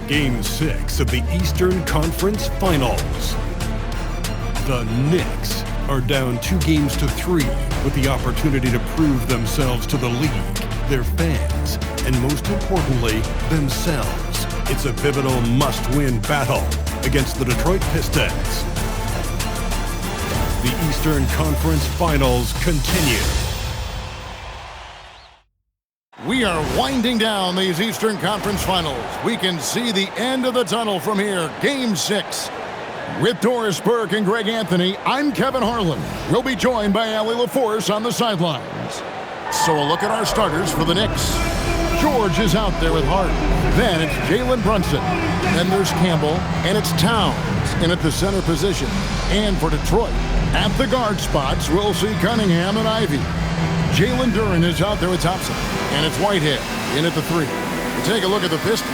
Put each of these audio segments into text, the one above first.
Game 6 of the Eastern Conference Finals. The Knicks are down 2-3 with the opportunity to prove themselves to the league, their fans, and most importantly, themselves. It's a pivotal must-win battle against the Detroit Pistons. The Eastern Conference Finals continue. We are winding down these Eastern Conference Finals. We can see the end of the tunnel from here. Game 6. With Doris Burke and Greg Anthony, I'm Kevin Harlan. We'll be joined by Allie LaForce on the sidelines. So a look at our starters for the Knicks. George is out there with Hart. Then it's Jalen Brunson. Then there's Campbell, and it's Towns in at the center position. And for Detroit, at the guard spots, we'll see Cunningham and Ivy. Jalen Duren is out there with Thompson, and it's Whitehead in at the 3. Take a look at the Pistons.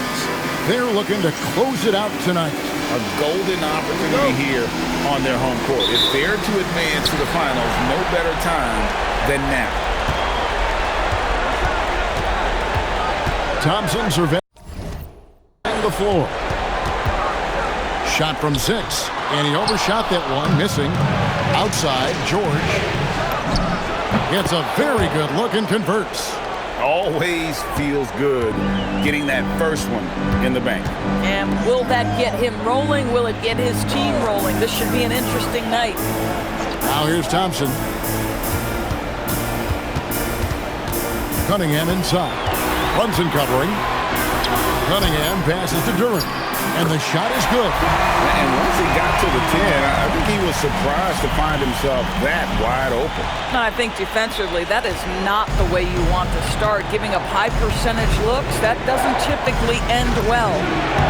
They're looking to close it out tonight. A golden opportunity here on their home court. If they're to advance to the finals, no better time than now. Thompson surveying the floor. Shot from 6, and he overshot that one, missing. Outside, George. Gets a very good look and converts. Always feels good getting that first one in the bank. And will that get him rolling? Will it get his team rolling? This should be an interesting night. Now here's Thompson. Cunningham inside. Brunson covering. Cunningham passes to Duren. And the shot is good. And once he got to the 10, I think he was surprised to find himself that wide open. I think defensively, that is not the way you want to start. Giving up high percentage looks, that doesn't typically end well.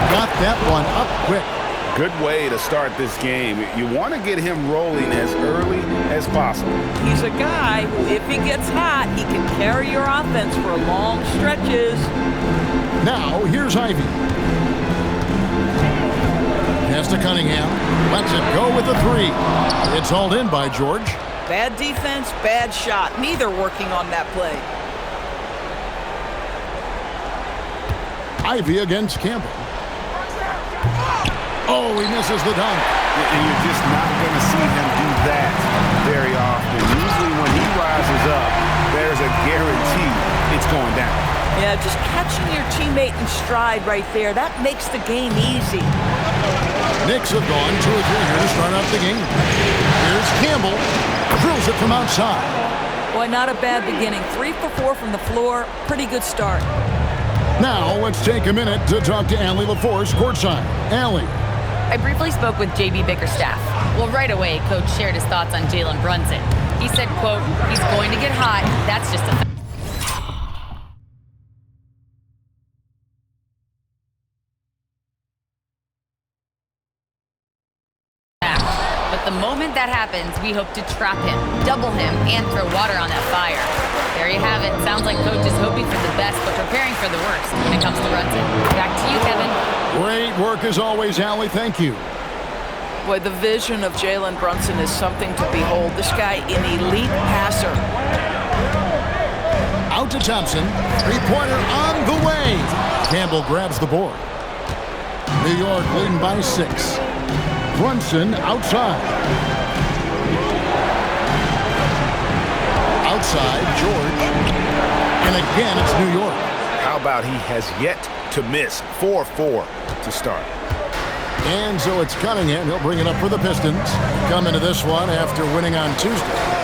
Got that one up quick. Good way to start this game. You want to get him rolling as early as possible. He's a guy who, if he gets hot, he can carry your offense for long stretches. Now, here's Ivy. Pass to Cunningham. Lets it go with the 3. It's hauled in by George. Bad defense, bad shot. Neither working on that play. Ivy against Campbell. Oh, he misses the dunk. And you're just not going to see him do that very often. Usually when he rises up, there's a guarantee it's going down. Yeah, just catching your teammate in stride right there, that makes the game easy. Knicks have gone 2 or 3 here to start out the game. Here's Campbell. Drills it from outside. Boy, not a bad beginning. 3 for 4 from the floor. Pretty good start. Now, let's take a minute to talk to Allie LaForce courtside. Allie. I briefly spoke with J.B. Bickerstaff. Well, right away, Coach shared his thoughts on Jalen Brunson. He said, quote, he's going to get hot. That's just a fact. The moment that happens, we hope to trap him, double him, and throw water on that fire. There you have it. Sounds like Coach is hoping for the best, but preparing for the worst when it comes to Brunson. Back to you, Kevin. Great work as always, Allie. Thank you. Boy, the vision of Jalen Brunson is something to behold. This guy, an elite passer. Out to Thompson. 3-pointer on the way. Campbell grabs the board. New York leading by 6. Brunson outside. Outside, George. And again, it's New York. How about he has yet to miss? 4-4 to start. And so it's Cunningham. He'll bring it up for the Pistons. Come into this one after winning on Tuesday.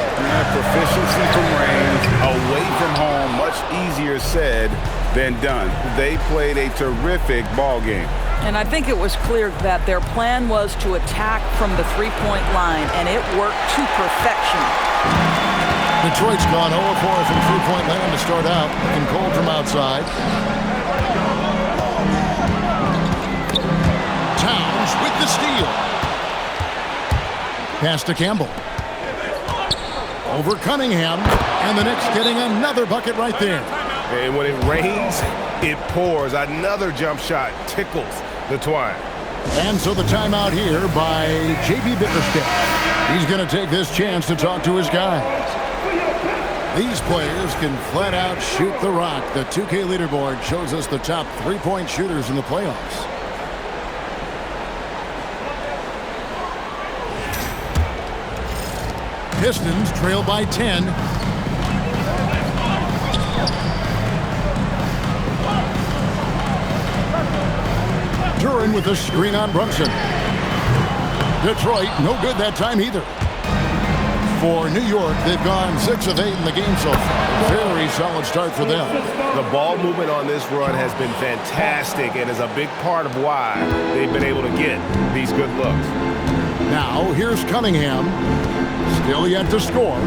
Proficiency from range, away from home, much easier said than done. They played a terrific ball game. And I think it was clear that their plan was to attack from the three-point line, and it worked to perfection. Detroit's gone 0-4 from three-point land to start out, and cold from outside. Towns with the steal. Pass to Campbell. Over Cunningham, and the Knicks getting another bucket right there. And when it rains, it pours. Another jump shot tickles the twine. And so the timeout here by J.B. Bickerstaff. He's going to take this chance to talk to his guys. These players can flat out shoot the rock. The 2K leaderboard shows us the top three-point shooters in the playoffs. Pistons trail by 10. Duran with a screen on Brunson. Detroit, no good that time either. For New York, they've gone 6 of 8 in the game so far. Very solid start for them. The ball movement on this run has been fantastic and is a big part of why they've been able to get these good looks. Now, here's Cunningham. Still yet to score.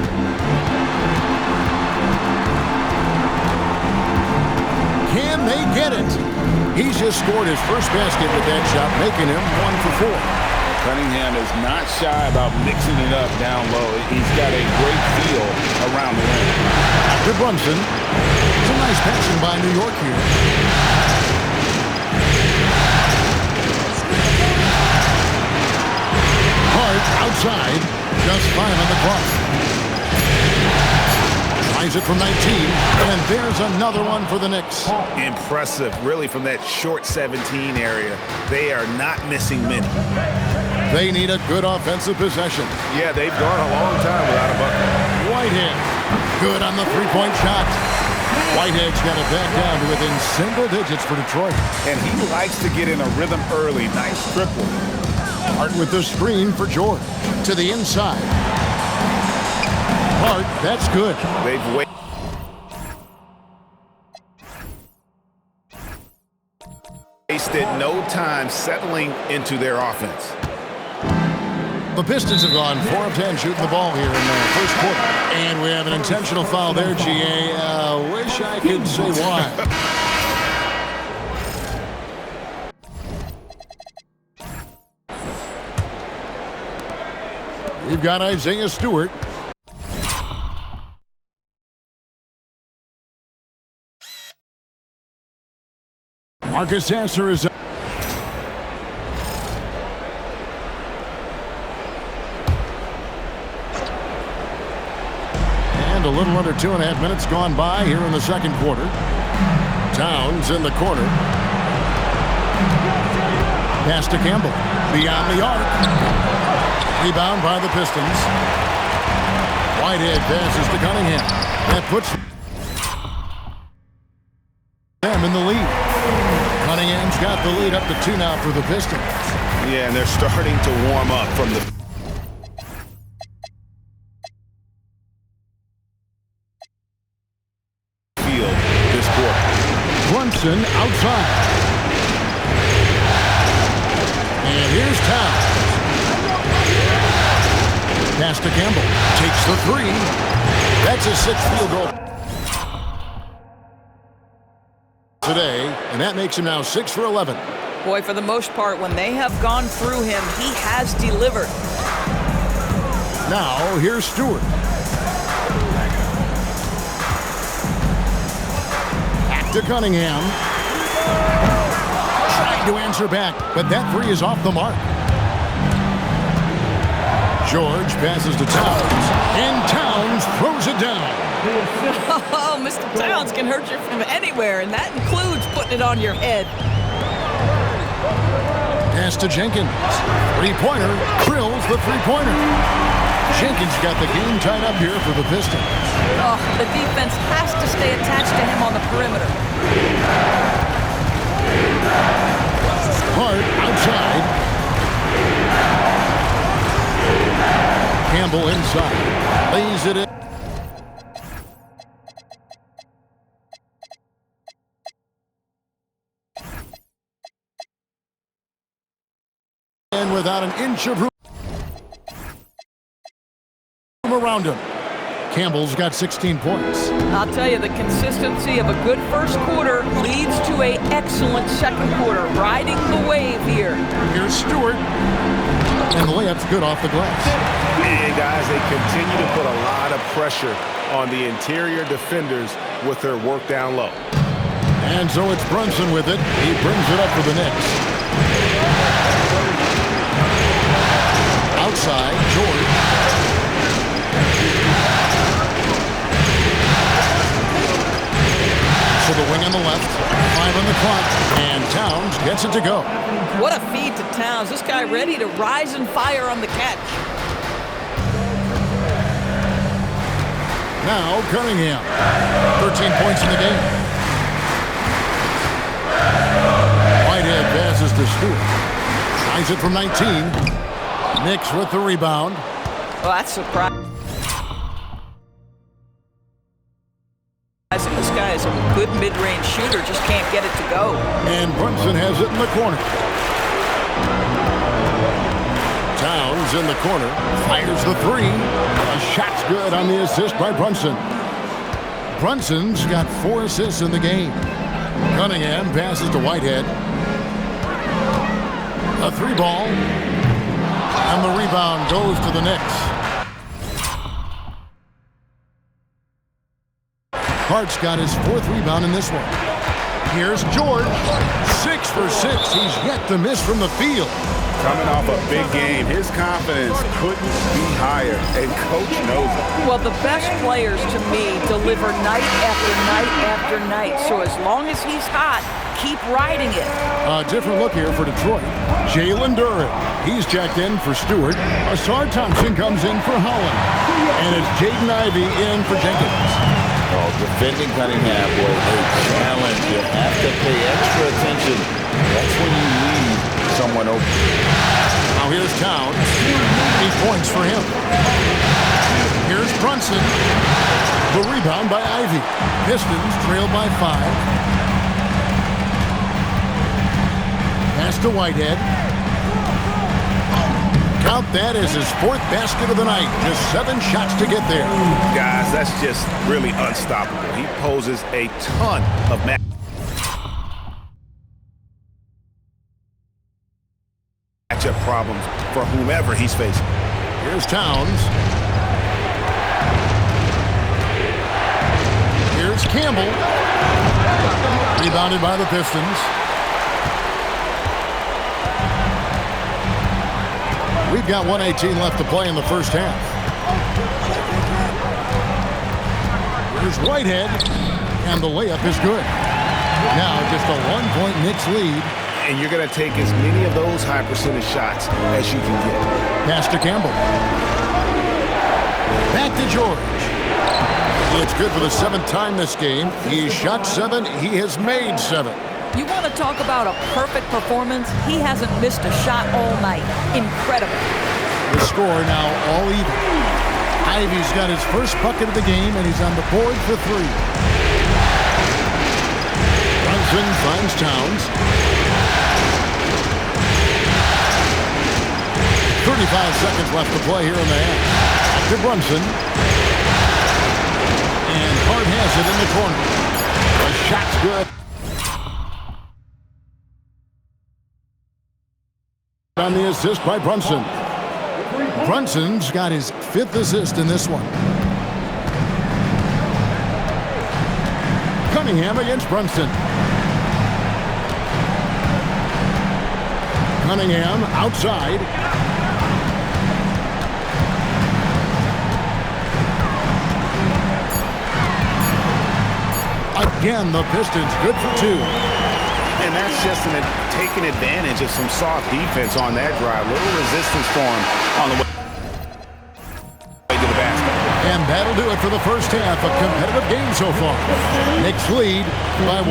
Can they get it? He's just scored his first basket with that shot, making him 1 for 4. Cunningham is not shy about mixing it up down low. He's got a great feel around the rim. To Brunson. It's a nice passing by New York here. Hart outside. Just 5 on the clock. Tries it from 19. And there's another one for the Knicks. Impressive, really, from that short 17 area. They are not missing many. They need a good offensive possession. Yeah, they've gone a long time without a bucket. Whitehead. Good on the three-point shot. Whitehead's got it back down to within single digits for Detroit. And he likes to get in a rhythm early. Nice triple. Hart with the screen for George. To the inside. Hart, that's good. They've wasted no time settling into their offense. The Pistons have gone 4 of 10 shooting the ball here in the first quarter. And we have an intentional foul there, GA. Wish I could say why. We've got Isaiah Stewart. Marcus Sasser is and a little under 2.5 minutes gone by here in the second quarter. Towns in the corner. Pass to Campbell. Beyond the arc. Rebound by the Pistons. Whitehead passes to Cunningham. That puts them in the lead. Cunningham's got the lead up to 2 now for the Pistons. Yeah, and they're starting to warm up from the field this quarter. Brunson outside. And here's Towns. Pass to Campbell. Takes the 3. That's his 6th field goal today, and that makes him now 6 for 11. Boy, for the most part, when they have gone through him, he has delivered. Now, here's Stewart. Back to Cunningham. Trying to answer back, but that 3 is off the mark. George passes to Towns, and Towns throws it down. Oh, Mr. Towns can hurt you from anywhere, and that includes putting it on your head. Pass to Jenkins. Three-pointer. Drills the three-pointer. Jenkins got the game tied up here for the Pistons. Oh, the defense has to stay attached to him on the perimeter. Hart outside. Campbell inside. Lays it in. And without an inch of room around him. Campbell's got 16 points. I'll tell you, the consistency of a good first quarter leads to an excellent second quarter, riding the wave here. Here's Stewart. And the layup's good off the glass. And guys, they continue to put a lot of pressure on the interior defenders with their work down low. And so it's Brunson with it. He brings it up for the Knicks. Outside, George. To the wing on the left. 5 on the clock. And Towns gets it to go. What a feed to Towns. This guy ready to rise and fire on the catch. Now Cunningham. 13 points in the game. Whitehead passes to Stewart. Tries it from 19. Knicks with the rebound. Well, that's surprising. This guy is a good mid-range shooter, just can't get it to go. And Brunson has it in the corner. Towns in the corner. Fires the three. A shot's good on the assist by Brunson. Brunson's got 4 assists in the game. Cunningham passes to Whitehead. A 3-ball. And the rebound goes to the Knicks. Hart's got his 4th rebound in this one. Here's George. 6 for 6. He's yet to miss from the field. Coming off a big game, his confidence couldn't be higher, and Coach knows it. Well, the best players, to me, deliver night after night after night. So as long as he's hot, keep riding it. A different look here for Detroit. Jalen Duren. He's checked in for Stewart. Asar Thompson comes in for Holland. And it's Jaden Ivey in for Jenkins. Oh, defending Cunningham was a challenge. You have to pay extra attention. That's when you need someone open. Now here's Towns. 8 points for him. Here's Brunson. The rebound by Ivey. Pistons trail by 5. Pass to Whitehead. Count that as his 4th basket of the night. Just 7 shots to get there. Guys, that's just really unstoppable. He poses a ton of matchup problems for whomever he's facing. Here's Towns. Here's Campbell. Rebounded by the Pistons. We've got 1:18 left to play in the first half. Here's Whitehead, and the layup is good. Now just a 1-point Knicks lead. And you're going to take as many of those high percentage shots as you can get. Pass to Campbell. Back to George. It's good for the 7th time this game. He's shot 7. He has made 7. You want to talk about a perfect performance? He hasn't missed a shot all night. Incredible. The score now all even. Ivey's got his first bucket of the game, and he's on the board for 3. Brunson finds Towns. 35 seconds left to play here in the half. Back to Brunson. And Hart has it in the corner. The shot's good. On the assist by Brunson. Brunson's got his 5th assist in this one. Cunningham against Brunson. Cunningham outside. Again, the Pistons good for 2. And that's just taking advantage of some soft defense on that drive. Little resistance for him on the way to the basket. And that'll do it for the first half. A competitive game so far. Knicks lead by 1.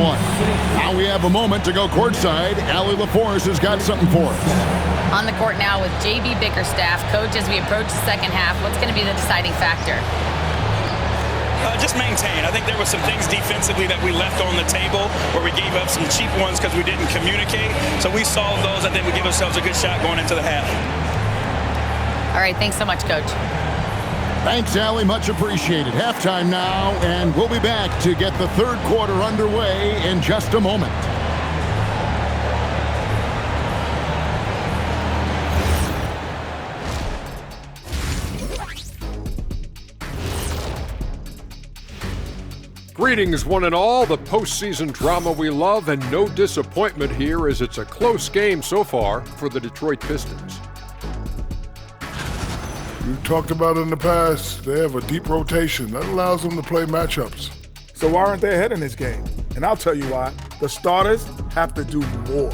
Now we have a moment to go courtside. Allie LaForce has got something for us. On the court now with J.B. Bickerstaff. Coach, as we approach the second half, what's going to be the deciding factor? Just maintain. I think there were some things defensively that we left on the table where we gave up some cheap ones because we didn't communicate. So we solved those. I think we give ourselves a good shot going into the half. All right, thanks so much, Coach. Thanks, Allie. Much appreciated. Halftime now, and we'll be back to get the 3rd quarter underway in just a moment. Greetings, one and all. The postseason drama we love, and no disappointment here as it's a close game so far for the Detroit Pistons. We've talked about it in the past. They have a deep rotation that allows them to play matchups. So why aren't they ahead in this game? And I'll tell you why. The starters have to do more.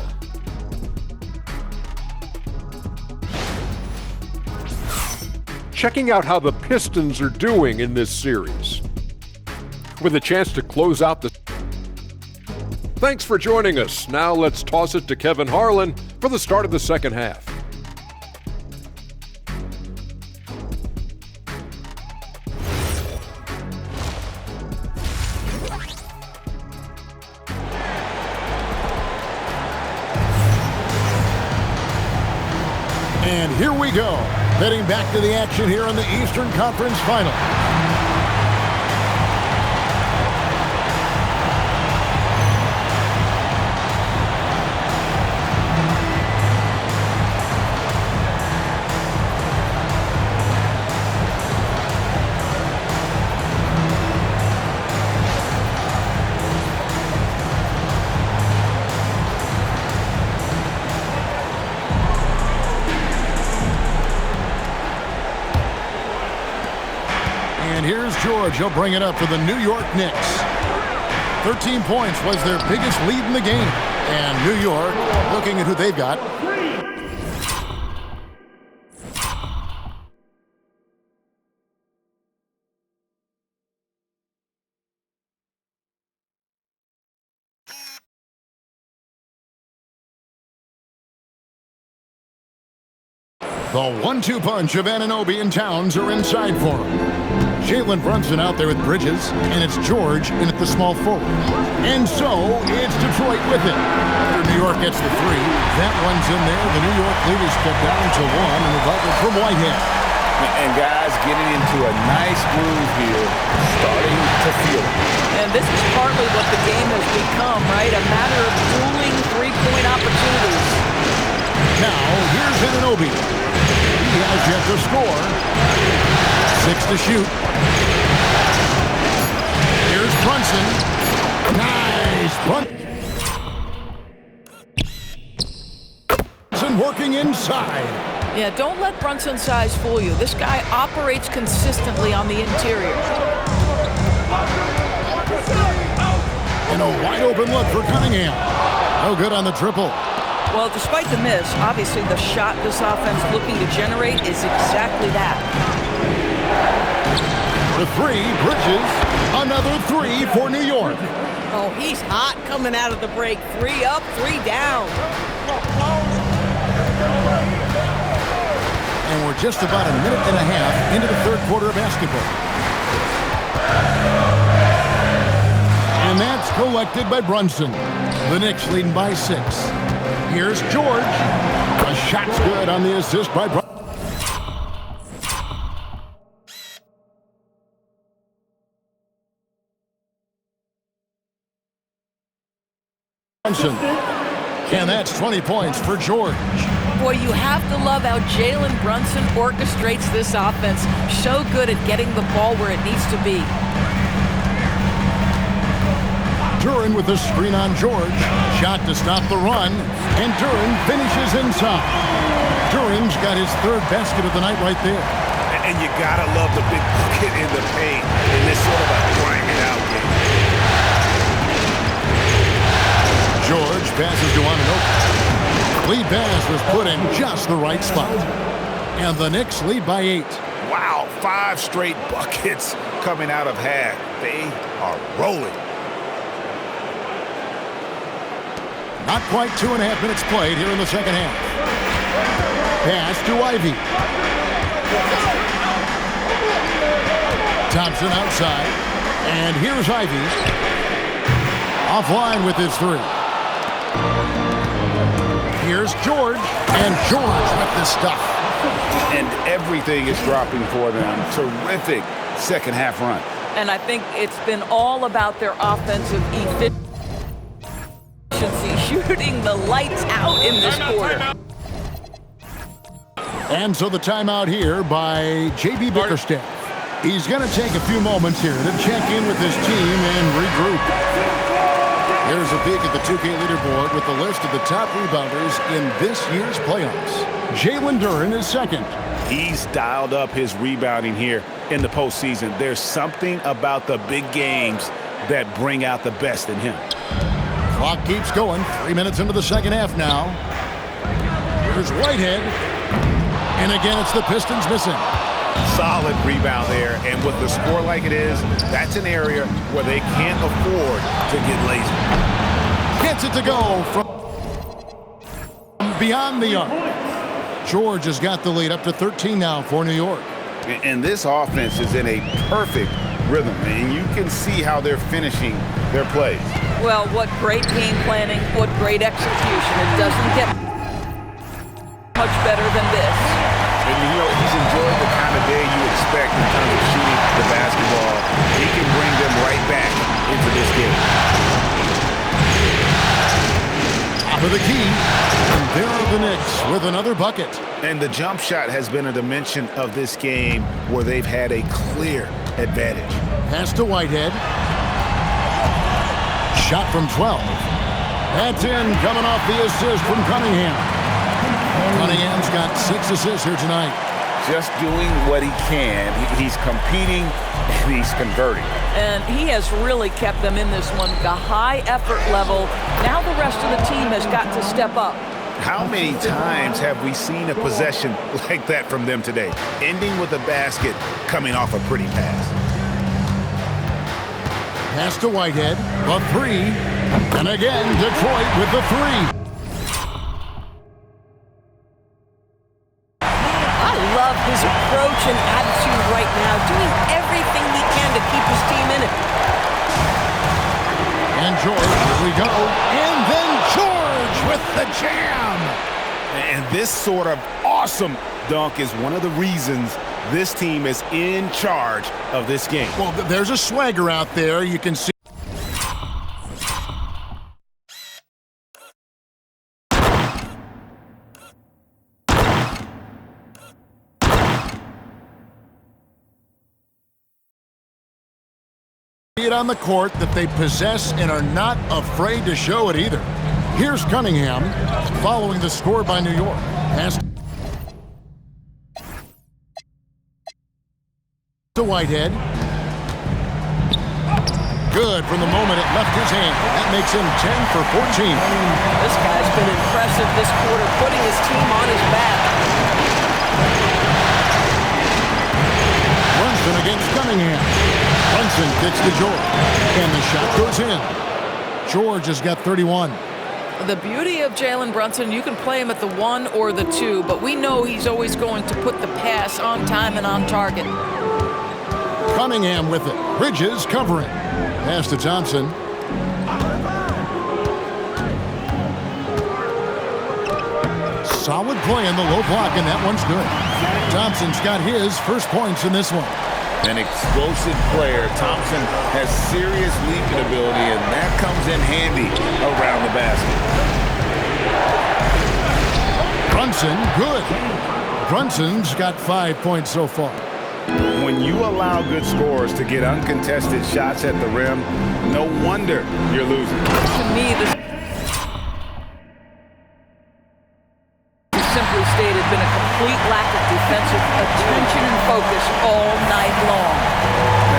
Checking out how the Pistons are doing in this series. with a chance to close out the... Thanks for joining us. Now let's toss it to Kevin Harlan for the start of the second half. And here we go, heading back to the action here in the Eastern Conference Final. And here's George. He'll bring it up for the New York Knicks. 13 points was their biggest lead in the game. And New York, looking at who they've got. The 1-2 punch of Anunoby and Towns are inside for him. Jalen Brunson out there with Bridges, and it's George in at the small forward. And so, it's Detroit with it. After New York gets the three, that one's in there. The New York lead is cut down to one, and recovered from Whitehead. And guys getting into a nice groove here, starting to feel it. And this is partly what the game has become, right? A matter of dueling three-point opportunities. Now, here's Anunoby. He has yet to score. 6 to shoot. Here's Brunson. Nice. Brunson working inside. Yeah, don't let Brunson's size fool you. This guy operates consistently on the interior. And a wide open look for Cunningham. No good on the triple. Well, despite the miss, obviously the shot this offense looking to generate is exactly that. The three, Bridges. Another three for New York. Oh, he's hot coming out of the break. 3 up, 3 down. And we're just about a minute and a half into the third quarter of basketball. And that's collected by Brunson. The Knicks leading by 6. Here's George. A shot's good on the assist by Brunson. And that's 20 points for George. Boy, you have to love how Jalen Brunson orchestrates this offense. So good at getting the ball where it needs to be. Duren with the screen on George. Shot to stop the run. And Duren finishes inside. Duren's got his third basket of the night right there. And you gotta love the big bucket in the paint in this sort of a grind it out game. George passes to Anunoby. Lead pass was put in just the right spot. And the Knicks lead by 8. Wow, 5 straight buckets coming out of half. They are rolling. Not quite 2.5 minutes played here in the second half. Pass to Ivy. Thompson outside. And here's Ivy. Offline with his 3. Here's George. And George with the stuff. And everything is dropping for them. Terrific second half run. And I think it's been all about their offensive efficiency. Shooting the lights out in this quarter. And so the timeout here by J.B. Bickerstaff. He's going to take a few moments here to check in with his team and regroup. Here's a peek at the 2K leaderboard with the list of the top rebounders in this year's playoffs. Jalen Duren is second. He's dialed up his rebounding here in the postseason. There's something about the big games that bring out the best in him. Clock keeps going. 3 minutes into the second half now. Here's Whitehead. And again, it's the Pistons missing. Solid rebound there, and with the score like it is, that's an area where they can't afford to get lazy. Gets it to go from beyond the arc. George has got the lead up to 13 now for New York. And this offense is in a perfect rhythm, and you can see how they're finishing their plays. Well, what great game planning, what great execution. It doesn't get much better than this. And, you know, he's enjoyed the kind of day you expect in terms of shooting the basketball. He can bring them right back into this game. Top of the key, and there are the Knicks with another bucket. And the jump shot has been a dimension of this game where they've had a clear advantage. Pass to Whitehead. Shot from 12. That's in, coming off the assist from Cunningham. Cunningham's got 6 assists here tonight. Just doing what he can. He's competing and he's converting. And he has really kept them in this one. The high effort level. Now the rest of the team has got to step up. How many times have we seen a possession like that from them today? Ending with a basket, coming off a pretty pass. Pass to Whitehead, a 3, and again Detroit with the 3. I love his approach and attitude right now, doing everything he can to keep his team in it. And George, here we go, and then George with the jam. And this sort of awesome dunk is one of the reasons this team is in charge of this game. Well, there's a swagger out there. You can see. It on the court that they possess and are not afraid to show it either. Here's Cunningham following the score by New York. Pass to Whitehead. Good from the moment it left his hand. That makes him 10 for 14. This guy's been impressive this quarter, putting his team on his back. Brunson against Cunningham. Brunson kicks to George, and the shot goes in. George has got 31. The beauty of Jalen Brunson, you can play him at the 1 or the 2, but we know he's always going to put the pass on time and on target. Cunningham with it. Bridges covering. Pass to Thompson. Solid play in the low block, and that one's good. Thompson's got his first points in this one. An explosive player. Thompson has serious leaping ability, and that comes in handy around the basket. Brunson, good. Brunson's got 5 points so far. When you allow good scorers to get uncontested shots at the rim, no wonder you're losing. To me, this simply stated been a complete lack of defensive attention and focus all night long.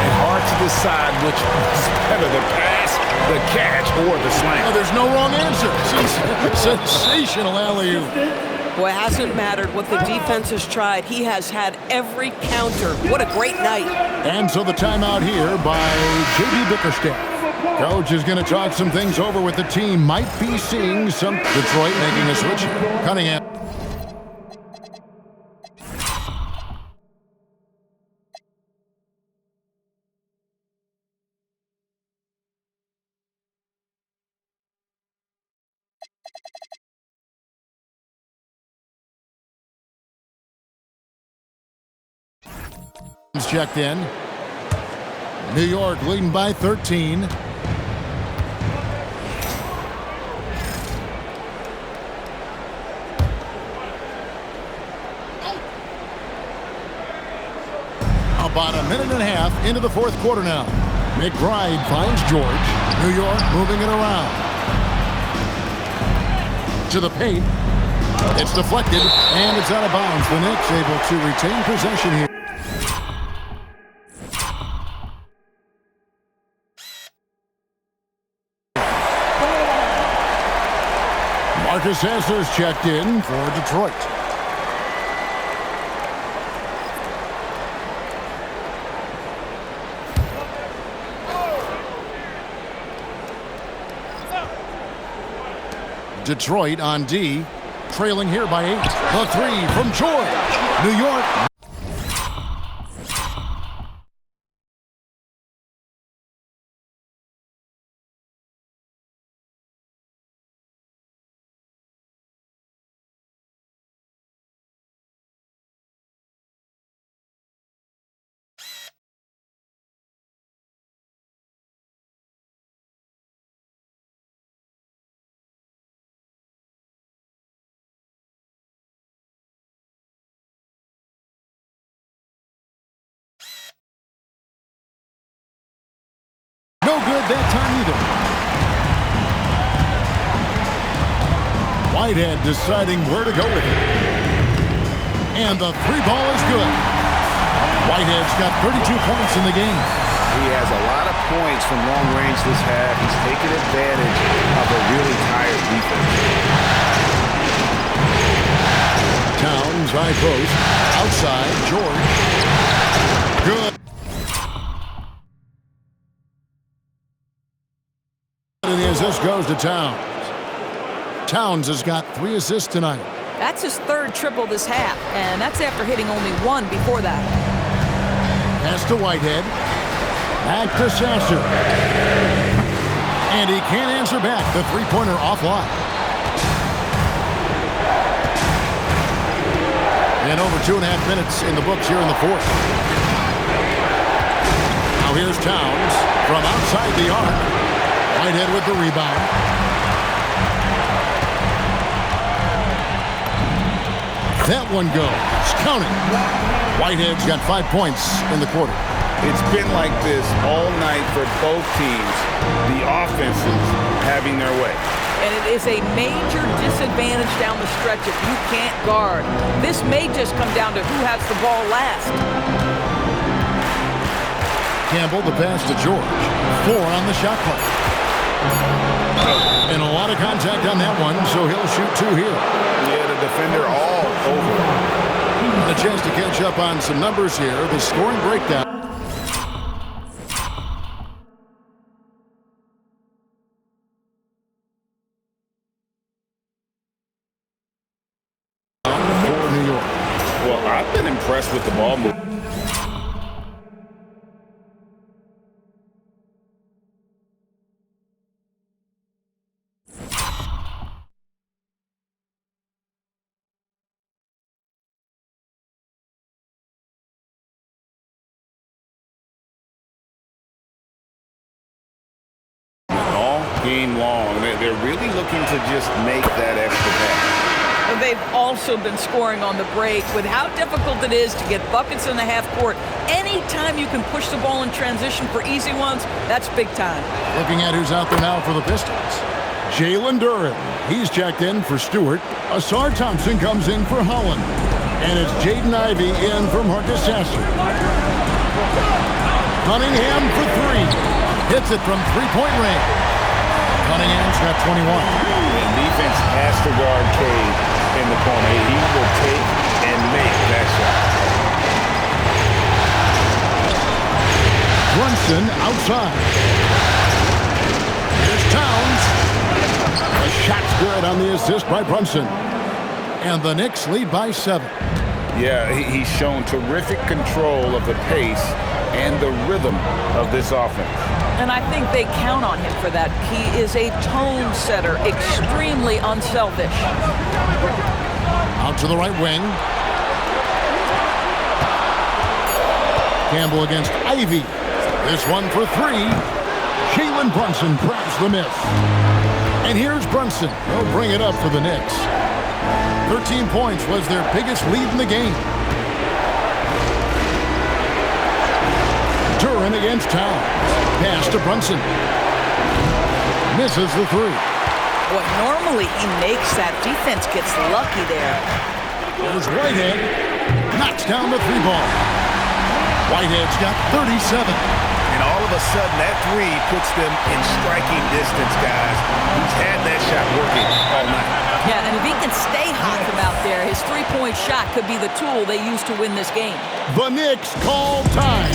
And hard to decide which is better, the pass, the catch, or the slam. Oh, there's no wrong answer. Sensational alley-oop. Boy, it hasn't mattered what the defense has tried. He has had every counter. What a great night. And so the timeout here by J.D. Bickerstaff. Coach is going to talk some things over with the team. Might be seeing some Detroit making a switch. Cunningham. Checked in. New York leading by 13. About a minute and a half into the fourth quarter now. McBride finds George. New York moving it around. To the paint. It's deflected, and it's out of bounds. The Knicks able to retain possession here. Marcus Sasser's checked in for Detroit. Detroit on D, trailing here by 8. The three from George. New York. No good that time either. Whitehead deciding where to go with it. And the three ball is good. Whitehead's got 32 points in the game. He has a lot of points from long range this half. He's taken advantage of a really tired defense. Towns, high post. Outside, George. Good. And the assist goes to Towns. Towns has got 3 assists tonight. That's his third triple this half, and that's after hitting only 1 before that. Pass to Whitehead. Back to Sasser. And he can't answer back. The three-pointer offline. And over 2.5 minutes in the books here in the fourth. Now here's Towns from outside the arc. Whitehead with the rebound. That one goes. Count it. Whitehead's got 5 points in the quarter. It's been like this all night for both teams. The offenses having their way. And it is a major disadvantage down the stretch if you can't guard. This may just come down to who has the ball last. Campbell, the pass to George. 4 on the shot clock. And a lot of contact on that one, so he'll shoot 2 here. Yeah, the defender all over. And a chance to catch up on some numbers here. The scoring breakdown. For New York. Well, I've been impressed with the ball movement. Game long. They're really looking to just make that extra pass. They've also been scoring on the break. With how difficult it is to get buckets in the half court, anytime you can push the ball in transition for easy ones, that's big time. Looking at who's out there now for the Pistons. Jalen Duren. He's checked in for Stewart. Asar Thompson comes in for Holland. And it's Jaden Ivey in from Marcus Sasser. Cunningham for 3. Hits it from three-point range. Cunningham's got 21. And defense has to guard Cade in the corner. He will take and make that shot. Brunson outside. Here's Towns. The shot's good on the assist by Brunson. And the Knicks lead by 7. Yeah, he's shown terrific control of the pace and the rhythm of this offense. And I think they count on him for that. He is a tone setter, extremely unselfish. Out to the right wing. Campbell against Ivy. This one for 3. Jalen Brunson grabs the miss. And here's Brunson. He'll bring it up for the Knicks. 13 points was their biggest lead in the game. Duren against Towns. Pass to Brunson. Misses the 3. What normally he makes, that defense gets lucky there. There's Whitehead. Knocks down the 3 ball. Whitehead's got 37. And all of a sudden, that 3 puts them in striking distance, guys. He's had that shot working all night. Yeah, and if he can stay hot from out there, his three-point shot could be the tool they use to win this game. The Knicks call time.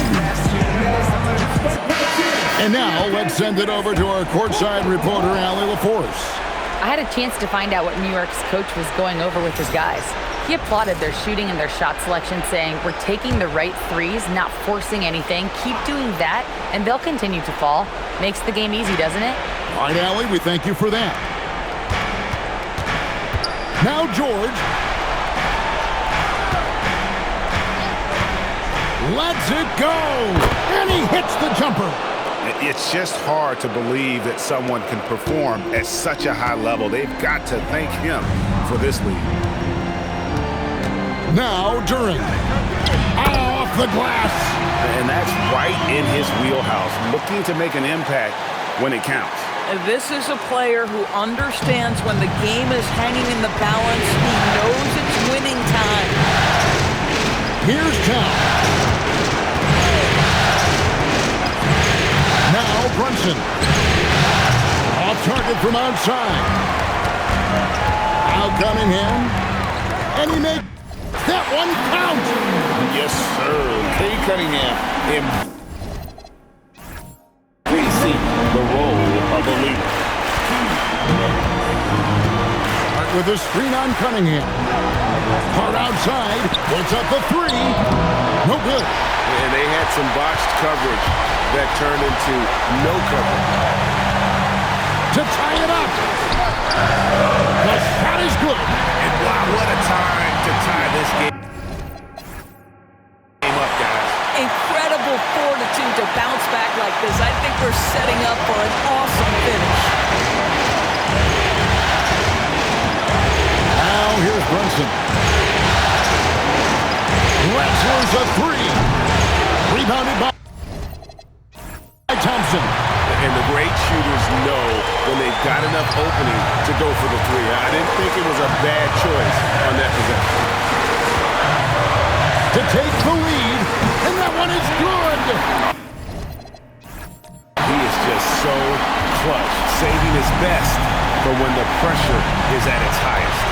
And now let's send it over to our courtside reporter, Allie LaForce. I had a chance to find out what New York's coach was going over with his guys. He applauded their shooting and their shot selection, saying, "We're taking the right threes, not forcing anything. Keep doing that, and they'll continue to fall." Makes the game easy, doesn't it? All right, Allie, we thank you for that. Now George. Lets it go. And he hits the jumper. It's just hard to believe that someone can perform at such a high level. They've got to thank him for this lead. Now Duran. Off the glass. And that's right in his wheelhouse, looking to make an impact when it counts. This is a player who understands when the game is hanging in the balance. He knows it's winning time. Here's Town. Now Brunson. Off target from outside. Out Cunningham. And he makes that one count. Yes, sir. Kay Cunningham embracing the role of a leader. With a screen on Cunningham. Hard outside. Puts up the three. No good. And they had some botched coverage that turned into no coverage. To tie it up. The shot is good. And wow, what a time to tie this game up, guys. Incredible fortitude to bounce back like this. I think we're setting up for an awesome finish. Now here's Brunson. Wrestler's a three. Rebounded by Thompson. And the great shooters know when they've got enough opening to go for the three. I didn't think it was a bad choice on that possession. To take the lead, and that one is good. He is just so clutch, saving his best for when the pressure is at its highest.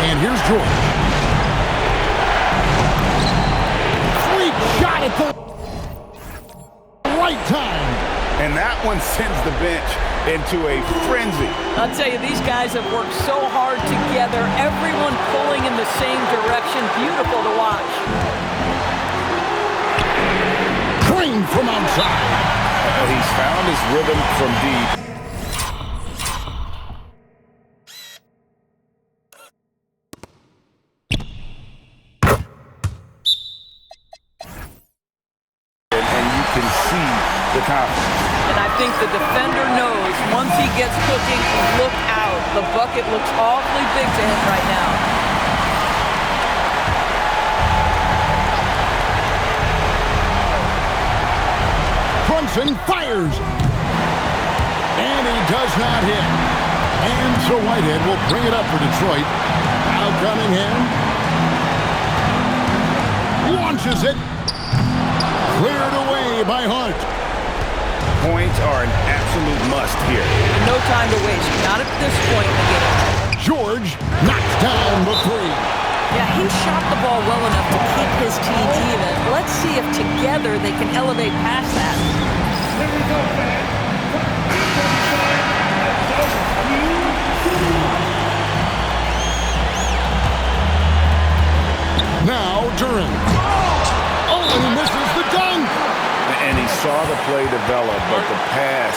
And here's George. Sweet shot at the right time. And that one sends the bench into a frenzy. I'll tell you, these guys have worked so hard together, everyone pulling in the same direction. Beautiful to watch. Green from outside. He's found his rhythm from deep. And you can see the confidence. And I think the defender knows once he gets cooking, look out. The bucket looks awfully big to him right now. Brunson fires. And he does not hit. And so Whitehead will bring it up for Detroit. Now Cunningham. Launches it. Cleared away by Hart. Points are an absolute must here. No time to waste. Not at this point in the game. George knocks down the three. Yeah, he shot the ball well enough to keep his team even. Let's see if together they can elevate past that. Now Duran. Oh, and he misses the dunk. And he saw the play develop, but the pass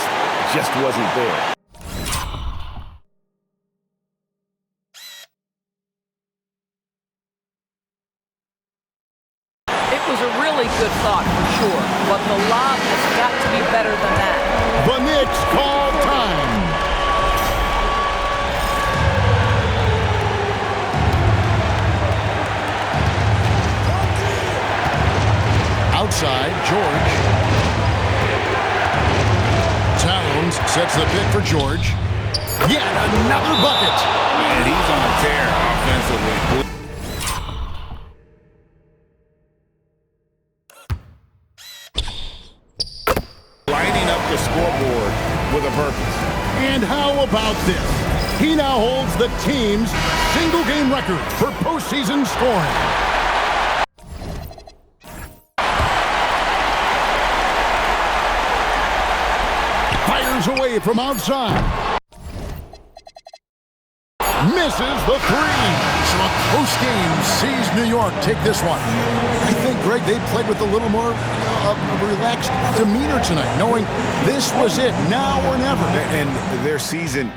just wasn't there. It was a really good thought for sure, but the lob has got to be better than that. The Knicks call time. Outside, George. Towns sets the pick for George. Yet another bucket. And he's on a tear offensively. Lighting up the scoreboard with a purpose. And how about this? He now holds the team's single-game record for postseason scoring. Fires away from outside. Misses the three. So a close game sees New York take this one. I think, Greg, they played with a little more relaxed demeanor tonight, knowing this was it, now or never. And their season